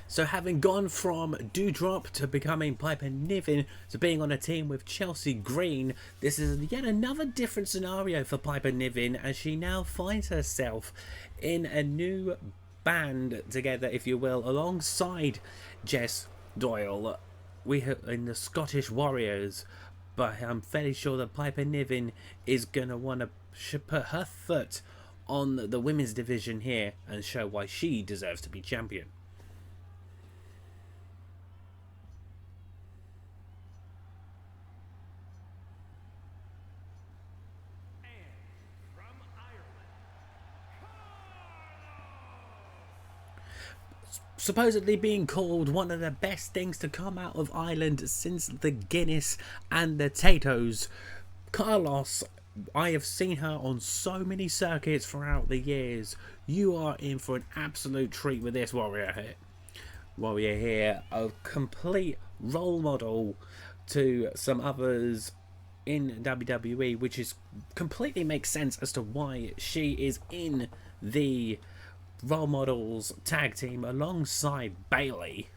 So having gone from Dewdrop to becoming Piper Niven to being on a team with Chelsea Green, this is yet another different scenario for Piper Niven as she now finds herself in a new band together, if you will, alongside Jess Doyle. We are in the Scottish Warriors, but I'm fairly sure that Piper Niven is going to want to put her foot on the women's division here and show why she deserves to be champion. Supposedly being called one of the best things to come out of Ireland since the Guinness and the Tatoes, Carlos, I have seen her on so many circuits throughout the years. You are in for an absolute treat with this warrior here. A complete role model to some others in WWE, which is completely makes sense as to why she is in the role models tag team alongside Bayley.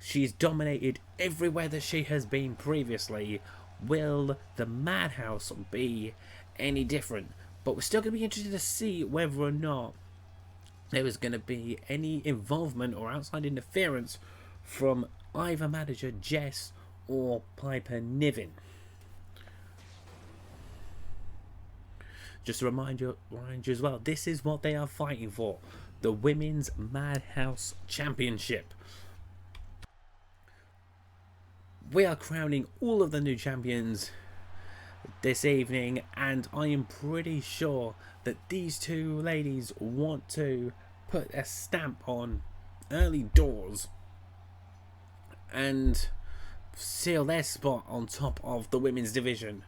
She's dominated everywhere that she has been previously. Will the Madhouse be any different? But we're still going to be interested to see whether or not there is going to be any involvement or outside interference from either manager Jess or Piper Niven. Just to remind you as well, this is what they are fighting for: the Women's Madhouse Championship. We are crowning all of the new champions this evening, and I am pretty sure that these two ladies want to put a stamp on early doors and seal their spot on top of the women's division.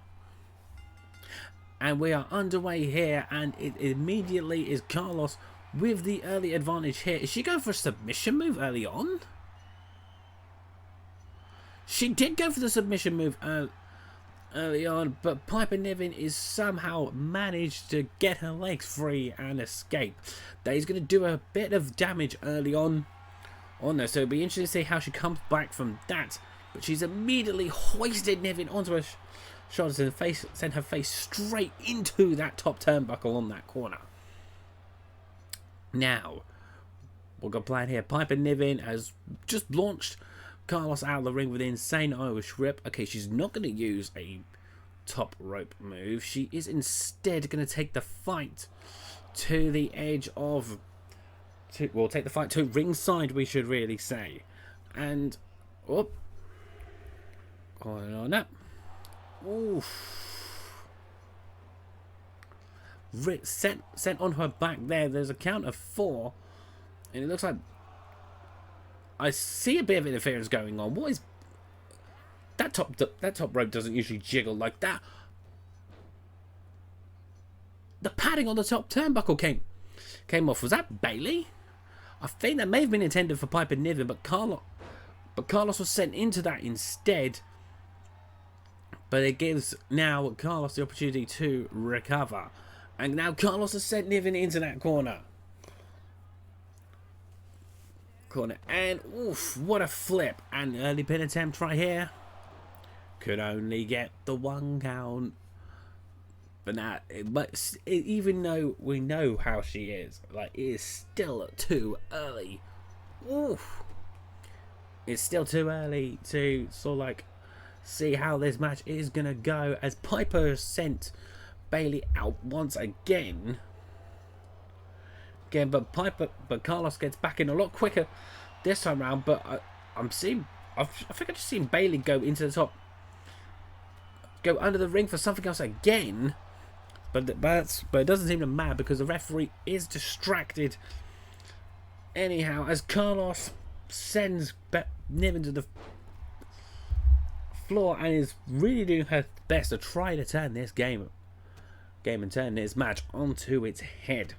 And we are underway here, and it immediately is Carlos with the early advantage here. Is she going for a submission move early on? She did go for the submission move early on, but Piper Niven is somehow managed to get her legs free and escape. That is going to do a bit of damage early on there, so it'll be interesting to see how she comes back from that. But she's immediately hoisted Niven onto her shoulders and sent her face straight into that top turnbuckle on that corner. Now, we've got a plan here. Piper Niven has just launched Carlos out of the ring with an insane Irish whip. Okay, she's not going to use a top rope move. She is instead going to take the fight to the edge of... take the fight to ringside, we should really say. And... oh. Going on up. Oof. Sent on her back there. There's a count of 4. And it looks like... I see a bit of interference going on. What is that top rope doesn't usually jiggle like that. The padding on the top turnbuckle came off. Was that Bayley? I think that may have been intended for Piper Niven, but Carlos was sent into that instead. But it gives now Carlos the opportunity to recover. And now Carlos has sent Niven into that corner. And oof, what a flip. And early pin attempt right here. Could only get the 1 count. But even though we know how she is, like, it is still too early. Oof. It's still too early to sort of like see how this match is gonna go, as Piper sent Bayley out once again. But Carlos gets back in a lot quicker this time around. But I think I just seen Bayley go into the top, go under the ring for something else again. But it doesn't seem to matter because the referee is distracted anyhow, as Carlos sends Niven to the floor and is really doing her best to try to turn this game and turn this match onto its head.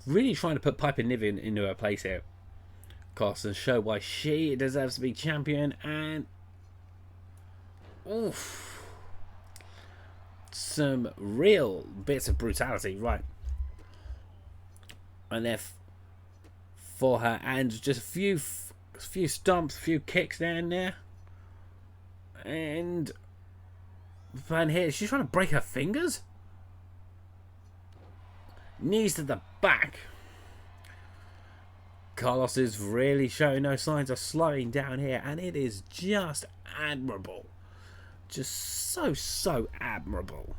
Really trying to put Piper Niven into her place here, Carlos, and show why she deserves to be champion. And oof, some real bits of brutality, right? And for her, and just a few stomps, a few kicks down there, and Van here, she's trying to break her fingers. Knees to the back. Carlos is really showing no signs of slowing down here, and it is just admirable. Just so admirable.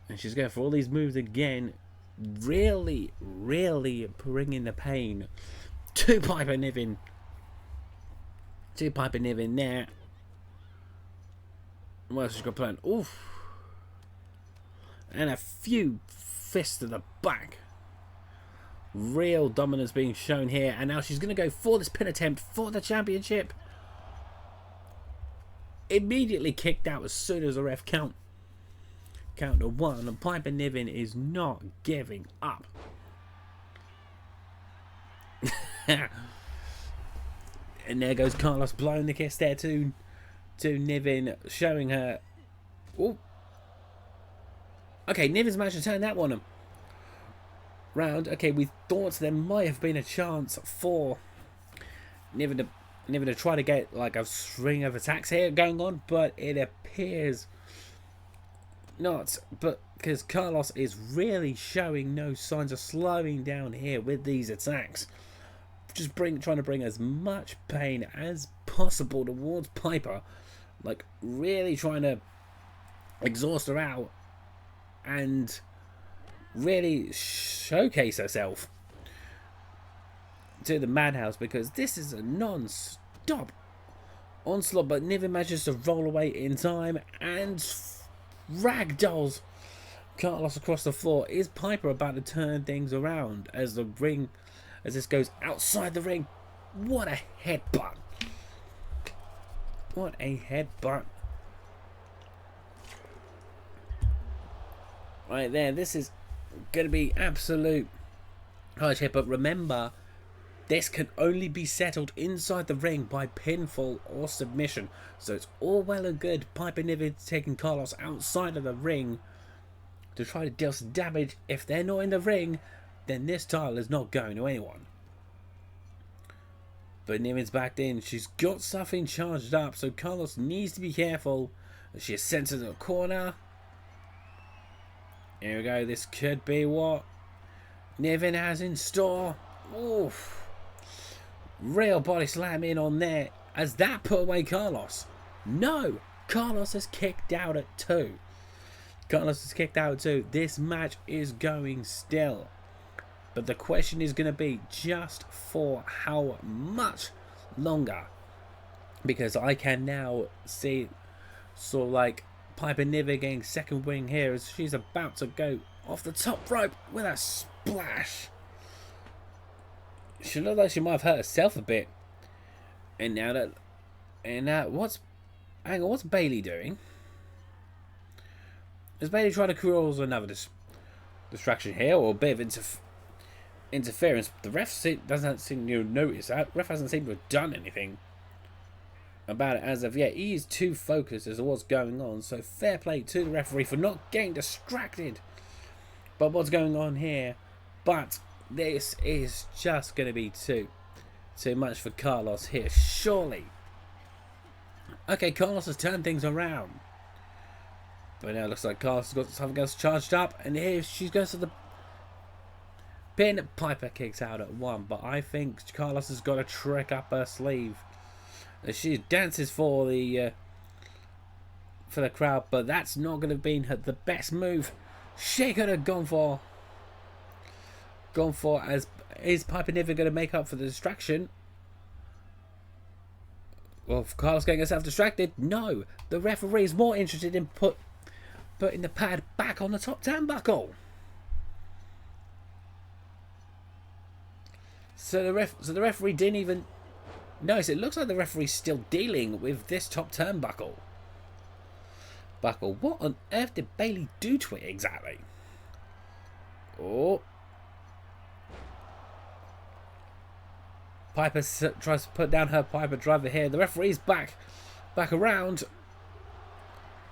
And she's going for all these moves again. Really bringing the pain to Piper Niven. There. What else has she got planned? Oof. And a few fists to the back. Real dominance being shown here, and now she's going to go for this pin attempt for the championship. Immediately kicked out as soon as the ref count to one, and Piper Niven is not giving up. And there goes Carlos blowing the kiss there to Niven, showing her. Ooh. Okay, Niven's managed to turn that one round. Okay, we thought there might have been a chance for Niven to try to get like a string of attacks here going on, but it appears not. But because Carlos is really showing no signs of slowing down here with these attacks, just trying to bring as much pain as possible towards Piper, like really trying to exhaust her out and really showcase herself to the Madhouse, because this is a non-stop onslaught. But Niven manages to roll away in time and ragdolls Carlos across the floor. Is Piper about to turn things around as this goes outside the ring? What a headbutt! What a headbutt! Right there, this is going to be absolute hardship, but remember, this can only be settled inside the ring by pinfall or submission. So it's all well and good Piper Niven taking Carlos outside of the ring to try to deal some damage. If they're not in the ring, then this title is not going to anyone. But Niven's backed in. She's got something charged up, so Carlos needs to be careful as she is sent to the corner. Here we go. This could be what Niven has in store. Oof. Real body slam in on there. Has that put away Carlos? No. Carlos has kicked out at 2. This match is going still. But the question is going to be just for how much longer. Because I can now see sort of like Piper Niven getting second wing here as she's about to go off the top rope with a splash. She looked like she might have hurt herself a bit. And now what's Bailey doing? Is Bailey trying to cause another distraction here, or a bit of interference? The ref doesn't seem to notice that. The ref hasn't seemed to have done anything about it as of yet. He is too focused as to what's going on, so fair play to the referee for not getting distracted by what's going on here. But this is just going to be too much for Carlos here, surely. Okay, Carlos has turned things around, but now it looks like Carlos has got something else charged up, and here she goes to the pin. Piper kicks out at 1, but I think Carlos has got a trick up her sleeve. She dances for the crowd, but that's not going to have been the best move she could have gone for. As is Piper Niven going to make up for the distraction? Well, Carlos getting herself distracted? No, the referee is more interested in putting the pad back on the top turnbuckle. So the referee didn't even notice. It looks like the referee's still dealing with this top turnbuckle. What on earth did Bailey do to it exactly? Oh. Piper tries to put down her Piper driver here. The referee's back around.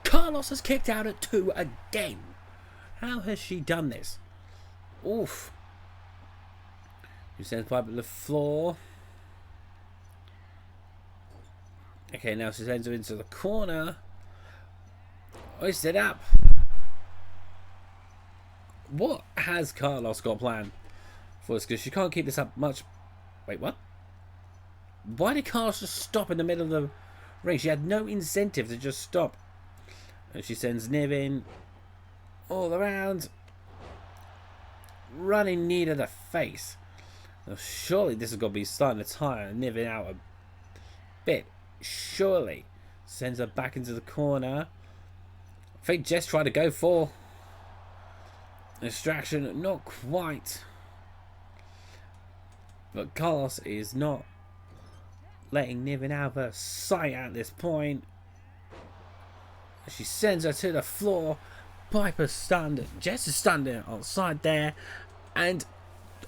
Carlos has kicked out at 2 again. How has she done this? Oof. She sends Piper to the floor. Okay, now she sends her into the corner. Hoisted up. What has Carlos got planned for us? Because she can't keep this up much. Wait, what? Why did Carlos just stop in the middle of the ring? She had no incentive to just stop. And she sends Niven all around. Running knee to the face. Now, surely this is going to be starting to tire Niven out a bit. Surely. Sends her back into the corner. I think Jess tried to go for distraction. Not quite. But Carlos is not letting Niven out of her sight at this point. She sends her to the floor. Piper's standing. Jess is standing outside there. And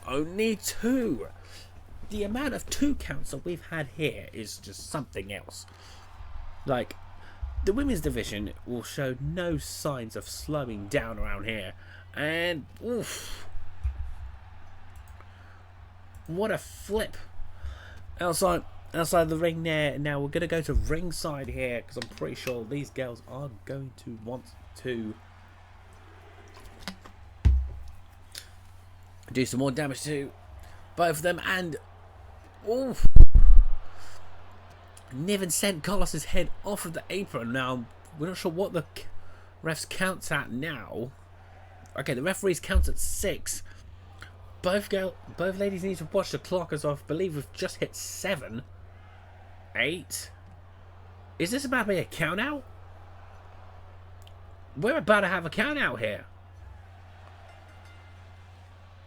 only 2. The amount of 2 counts that we've had here is just something else. Like, the women's division will show no signs of slowing down around here. And, oof. What a flip. Outside the ring there. Now we're going to go to ringside here, because I'm pretty sure these girls are going to want to do some more damage to both of them. And oof, Niven sent Carlos's head off of the apron. Now we're not sure what the refs counts at now. Okay, the referees count at 6. Both ladies need to watch the clock, as I believe we've just hit 7, 8. Is this about to be a count out? We're about to have a count out here.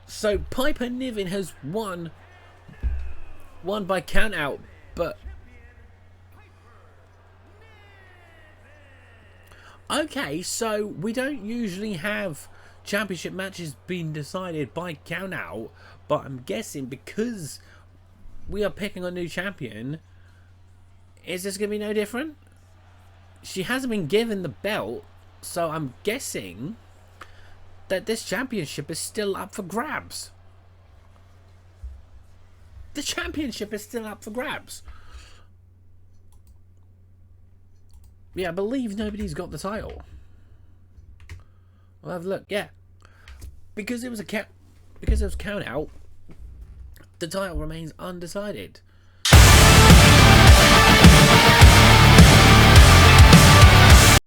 So Piper Niven has won by count out, but okay, so we don't usually have championship matches being decided by count out, but I'm guessing because we are picking a new champion, is this going to be no different? She hasn't been given the belt, so I'm guessing that this championship is still up for grabs. The championship is still up for grabs. Yeah, I believe nobody's got the title. I'll have a look. Yeah, because it was count out. The title remains undecided.